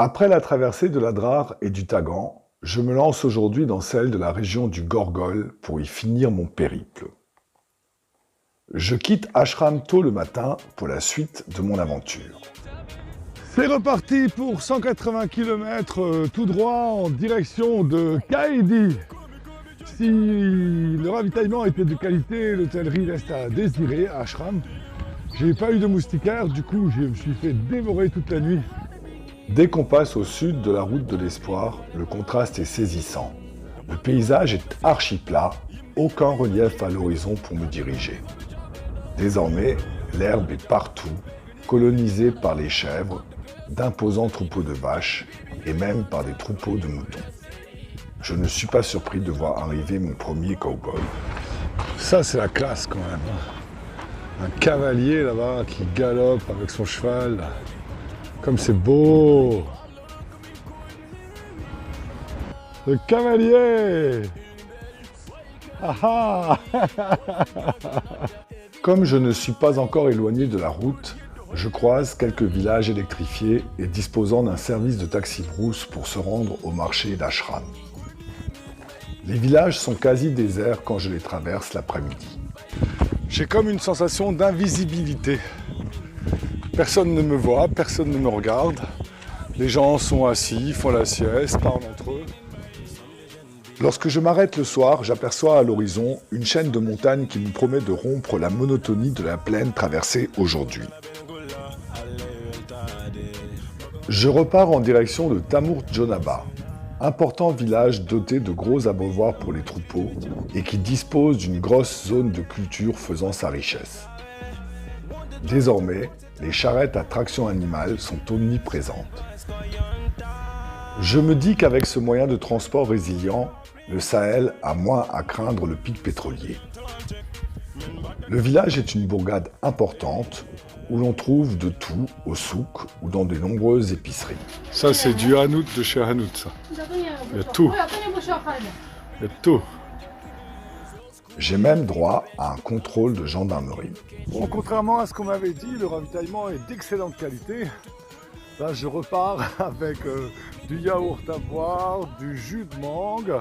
Après la traversée de l'Adrar et du Tagan, je me lance aujourd'hui dans celle de la région du Gorgol pour y finir mon périple. Je quitte Ashram tôt le matin pour la suite de mon aventure. C'est reparti pour 180 km tout droit en direction de Kaidi. Si le ravitaillement était de qualité, l'hôtellerie laisse à désirer à Ashram. J'ai pas eu de moustiquaire, du coup je me suis fait dévorer toute la nuit. Dès qu'on passe au sud de la route de l'espoir, le contraste est saisissant. Le paysage est archi plat, aucun relief à l'horizon pour me diriger. Désormais, l'herbe est partout, colonisée par les chèvres, d'imposants troupeaux de vaches et même par des troupeaux de moutons. Je ne suis pas surpris de voir arriver mon premier cow-boy. Ça, c'est la classe quand même. Un cavalier là-bas qui galope avec son cheval. Comme c'est beau! Le cavalier! Ah ah! Comme je ne suis pas encore éloigné de la route, je croise quelques villages électrifiés et disposant d'un service de taxi-brousse pour se rendre au marché d'Ashram. Les villages sont quasi déserts quand je les traverse l'après-midi. J'ai comme une sensation d'invisibilité. Personne ne me voit, personne ne me regarde. Les gens sont assis, font la sieste, parlent entre eux. Lorsque je m'arrête le soir, j'aperçois à l'horizon une chaîne de montagnes qui me promet de rompre la monotonie de la plaine traversée aujourd'hui. Je repars en direction de Tamur Jonaba, important village doté de gros abreuvoirs pour les troupeaux et qui dispose d'une grosse zone de culture faisant sa richesse. Désormais, les charrettes à traction animale sont omniprésentes. Je me dis qu'avec ce moyen de transport résilient, le Sahel a moins à craindre le pic pétrolier. Le village est une bourgade importante où l'on trouve de tout au souk ou dans de nombreuses épiceries. Ça, c'est du hanout de chez Hanout, ça. Il y a tout. Il y a tout. J'ai même droit à un contrôle de gendarmerie. Bon, contrairement à ce qu'on m'avait dit, le ravitaillement est d'excellente qualité. Là, je repars avec du yaourt à boire, du jus de mangue,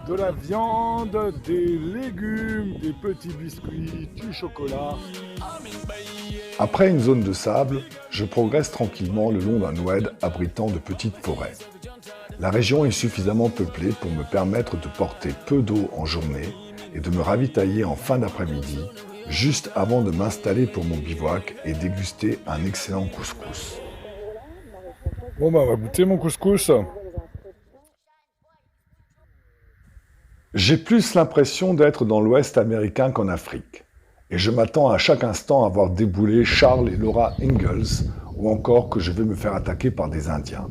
de la viande, des légumes, des petits biscuits, du chocolat. Après une zone de sable, je progresse tranquillement le long d'un oued abritant de petites forêts. La région est suffisamment peuplée pour me permettre de porter peu d'eau en journée et de me ravitailler en fin d'après-midi, juste avant de m'installer pour mon bivouac et déguster un excellent couscous. Bon bah on va goûter mon couscous. J'ai plus l'impression d'être dans l'Ouest américain qu'en Afrique. Et je m'attends à chaque instant à voir débouler Charles et Laura Ingalls, ou encore que je vais me faire attaquer par des Indiens.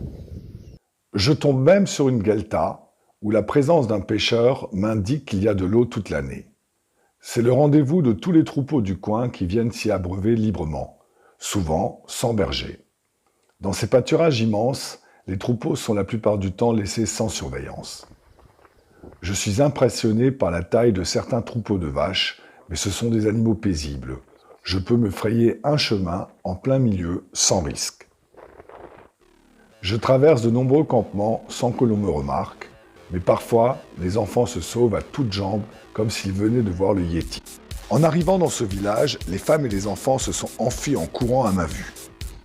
Je tombe même sur une guelta, où la présence d'un pêcheur m'indique qu'il y a de l'eau toute l'année. C'est le rendez-vous de tous les troupeaux du coin qui viennent s'y abreuver librement, souvent sans berger. Dans ces pâturages immenses, les troupeaux sont la plupart du temps laissés sans surveillance. Je suis impressionné par la taille de certains troupeaux de vaches, mais ce sont des animaux paisibles. Je peux me frayer un chemin en plein milieu sans risque. Je traverse de nombreux campements sans que l'on me remarque, mais parfois, les enfants se sauvent à toutes jambes comme s'ils venaient de voir le Yéti. En arrivant dans ce village, les femmes et les enfants se sont enfuis en courant à ma vue.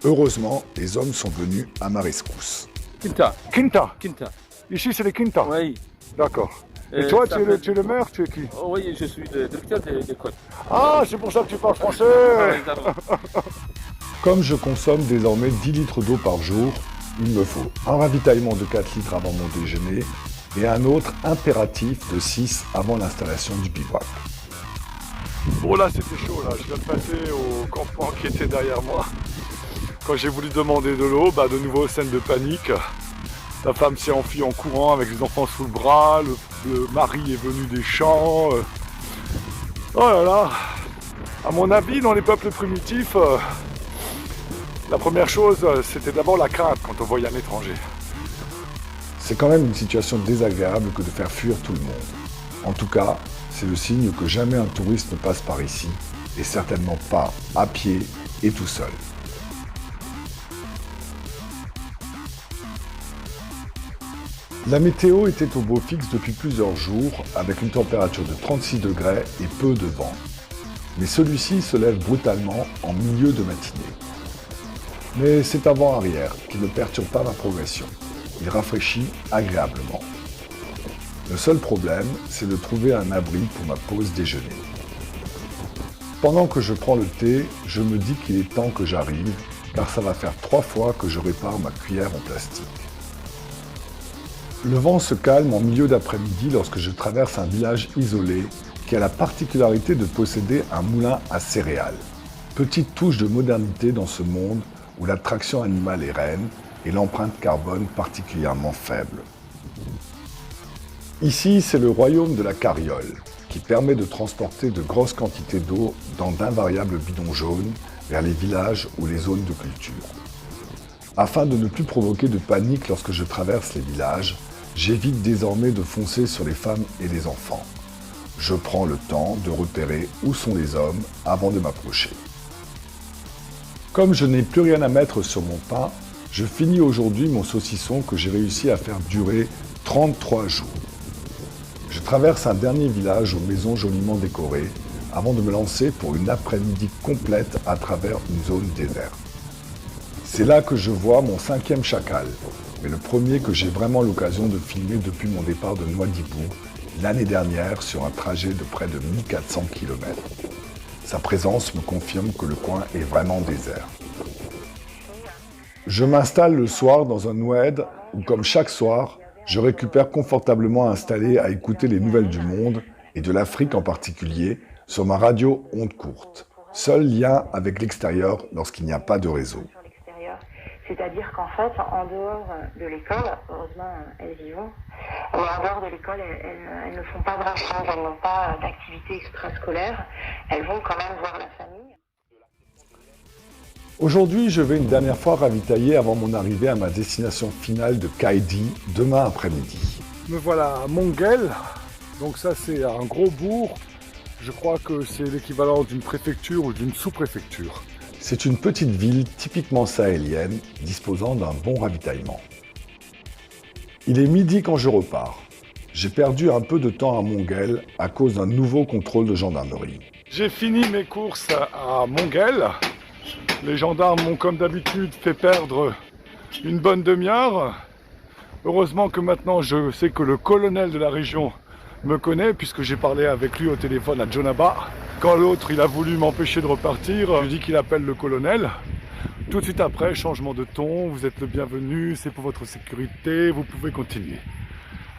Heureusement, les hommes sont venus à ma rescousse. Quinta. Quinta. Quinta. Ici, c'est les Quinta. Oui. D'accord. Et toi, tu es le maire, tu es qui? Oh, oui, je suis le directeur des côtes. Ah, c'est pour ça que tu parles français. Comme je consomme désormais 10 litres d'eau par jour, il me faut un ravitaillement de 4 litres avant mon déjeuner et un autre impératif de 6 avant l'installation du bivouac. Bon là c'était chaud, là. Je viens de passer au campement qui était derrière moi. Quand j'ai voulu demander de l'eau, de nouveau scène de panique. La femme s'est enfuie en courant avec les enfants sous le bras, le mari est venu des champs. Oh là là. À mon avis, dans les peuples primitifs, la première chose, c'était d'abord la crainte quand on voyait un étranger. C'est quand même une situation désagréable que de faire fuir tout le monde. En tout cas, c'est le signe que jamais un touriste ne passe par ici, et certainement pas à pied et tout seul. La météo était au beau fixe depuis plusieurs jours, avec une température de 36 degrés et peu de vent. Mais celui-ci se lève brutalement en milieu de matinée. Mais c'est un vent arrière qui ne perturbe pas ma progression. Il rafraîchit agréablement. Le seul problème, c'est de trouver un abri pour ma pause déjeuner. Pendant que je prends le thé, je me dis qu'il est temps que j'arrive, car ça va faire 3 fois que je répare ma cuillère en plastique. Le vent se calme en milieu d'après-midi lorsque je traverse un village isolé qui a la particularité de posséder un moulin à céréales. Petite touche de modernité dans ce monde où la traction animale est reine et l'empreinte carbone particulièrement faible. Ici, c'est le royaume de la carriole, qui permet de transporter de grosses quantités d'eau dans d'invariables bidons jaunes vers les villages ou les zones de culture. Afin de ne plus provoquer de panique lorsque je traverse les villages, j'évite désormais de foncer sur les femmes et les enfants. Je prends le temps de repérer où sont les hommes avant de m'approcher. Comme je n'ai plus rien à mettre sur mon pain, je finis aujourd'hui mon saucisson que j'ai réussi à faire durer 33 jours. Je traverse un dernier village aux maisons joliment décorées avant de me lancer pour une après-midi complète à travers une zone déserte. C'est là que je vois mon 5e chacal, mais le premier que j'ai vraiment l'occasion de filmer depuis mon départ de Nouadhibou l'année dernière sur un trajet de près de 1400 km. Sa présence me confirme que le coin est vraiment désert. Je m'installe le soir dans un oued où, comme chaque soir, je récupère confortablement installé à écouter les nouvelles du monde, et de l'Afrique en particulier, sur ma radio onde courte. Seul lien avec l'extérieur lorsqu'il n'y a pas de réseau. C'est-à-dire qu'en fait, en dehors de l'école, heureusement elles y vont, mais en dehors de l'école, elles ne font pas brassage, elles n'ont pas d'activité extrascolaire, elles vont quand même voir la famille. Aujourd'hui, je vais une dernière fois ravitailler avant mon arrivée à ma destination finale de Kaidi, demain après-midi. Me voilà à Monguel, donc ça c'est un gros bourg, je crois que c'est l'équivalent d'une préfecture ou d'une sous-préfecture. C'est une petite ville typiquement sahélienne, disposant d'un bon ravitaillement. Il est midi quand je repars. J'ai perdu un peu de temps à Monguel à cause d'un nouveau contrôle de gendarmerie. J'ai fini mes courses à Monguel. Les gendarmes m'ont comme d'habitude fait perdre une bonne demi-heure. Heureusement que maintenant je sais que le colonel de la région me connaît puisque j'ai parlé avec lui au téléphone à Djonaba. Quand l'autre il a voulu m'empêcher de repartir, je lui ai dit qu'il appelle le colonel. Tout de suite après, changement de ton, vous êtes le bienvenu, c'est pour votre sécurité, vous pouvez continuer.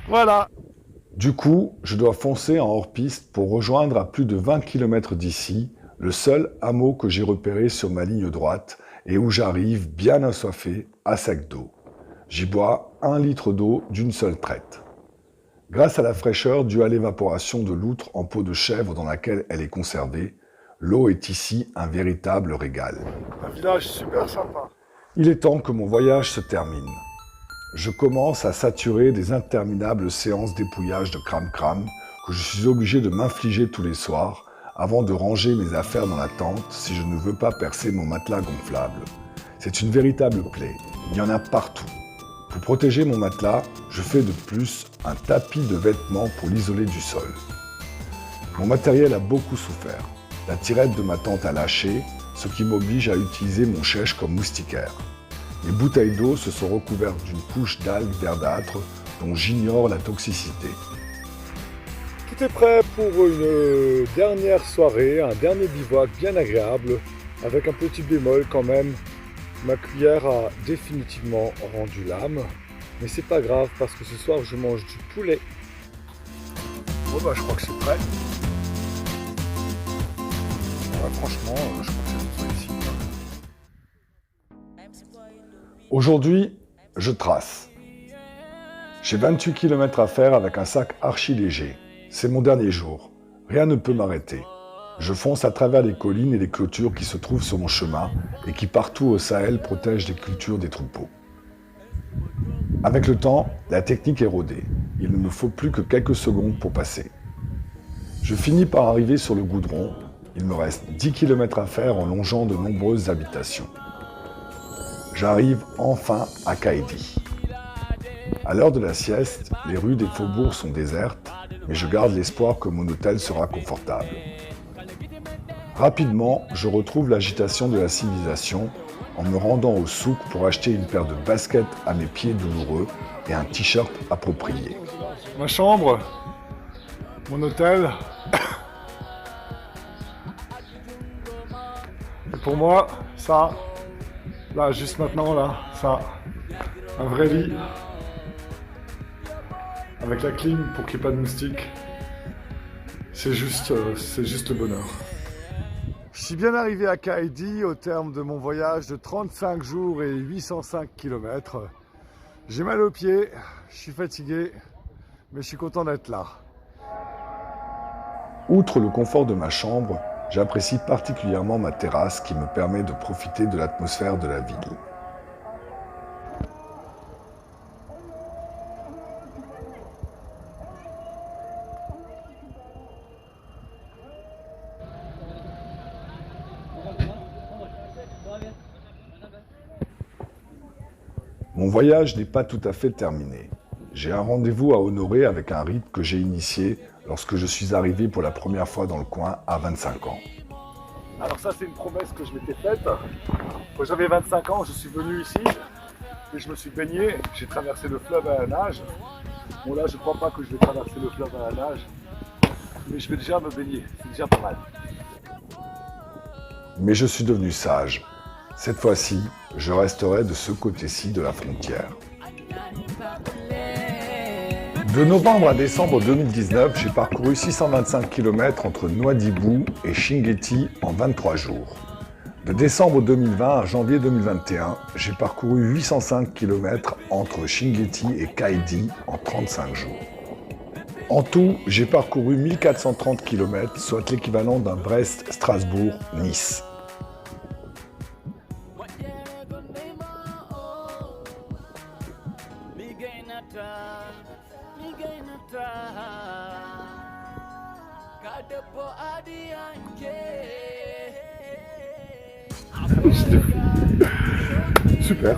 Voilà. Du coup, je dois foncer en hors-piste pour rejoindre à plus de 20 km d'ici le seul hameau que j'ai repéré sur ma ligne droite et où j'arrive bien assoiffé, à sec d'eau. J'y bois 1 litre d'eau d'une seule traite. Grâce à la fraîcheur due à l'évaporation de l'outre en peau de chèvre dans laquelle elle est conservée, l'eau est ici un véritable régal. Un village super sympa. Il est temps que mon voyage se termine. Je commence à saturer des interminables séances d'épouillage de cram-cram que je suis obligé de m'infliger tous les soirs avant de ranger mes affaires dans la tente si je ne veux pas percer mon matelas gonflable. C'est une véritable plaie, il y en a partout. Pour protéger mon matelas, je fais de plus un tapis de vêtements pour l'isoler du sol. Mon matériel a beaucoup souffert. La tirette de ma tente a lâché, ce qui m'oblige à utiliser mon chèche comme moustiquaire. Les bouteilles d'eau se sont recouvertes d'une couche d'algues verdâtres dont j'ignore la toxicité. Tout est prêt pour une dernière soirée, un dernier bivouac bien agréable, avec un petit bémol quand même. Ma cuillère a définitivement rendu l'âme, mais c'est pas grave parce que ce soir je mange du poulet. Bon bah je crois que c'est prêt. Ouais, franchement, je crois que c'est tout ici. Aujourd'hui, je trace. J'ai 28 km à faire avec un sac archi léger. C'est mon dernier jour. Rien ne peut m'arrêter. Je fonce à travers les collines et les clôtures qui se trouvent sur mon chemin et qui partout au Sahel protègent les cultures des troupeaux. Avec le temps, la technique est rodée. Il ne me faut plus que quelques secondes pour passer. Je finis par arriver sur le goudron. Il me reste 10 km à faire en longeant de nombreuses habitations. J'arrive enfin à Kaidi. À l'heure de la sieste, les rues des faubourgs sont désertes, mais je garde l'espoir que mon hôtel sera confortable. Rapidement, je retrouve l'agitation de la civilisation en me rendant au souk pour acheter une paire de baskets à mes pieds douloureux et un t-shirt approprié. Ma chambre, mon hôtel. Et pour moi, ça, là, juste maintenant, là, ça, un vrai lit. Avec la clim pour qu'il n'y ait pas de moustiques. C'est juste le bonheur. Je suis bien arrivé à Kaidi au terme de mon voyage de 35 jours et 805 km. J'ai mal aux pieds, je suis fatigué, mais je suis content d'être là. Outre le confort de ma chambre, j'apprécie particulièrement ma terrasse qui me permet de profiter de l'atmosphère de la ville. Mon voyage n'est pas tout à fait terminé. J'ai un rendez-vous à honorer avec un rite que j'ai initié lorsque je suis arrivé pour la première fois dans le coin à 25 ans. Alors ça, c'est une promesse que je m'étais faite. Quand j'avais 25 ans, je suis venu ici et je me suis baigné. J'ai traversé le fleuve à la nage. Bon là, je ne crois pas que je vais traverser le fleuve à la nage, mais je vais déjà me baigner. C'est déjà pas mal. Mais je suis devenu sage. Cette fois-ci, je resterai de ce côté-ci de la frontière. De novembre à décembre 2019, j'ai parcouru 625 km entre Nouadhibou et Chinguetti en 23 jours. De décembre 2020 à janvier 2021, j'ai parcouru 805 km entre Chinguetti et Kaidi en 35 jours. En tout, j'ai parcouru 1430 km, soit l'équivalent d'un Brest-Strasbourg-Nice. Super.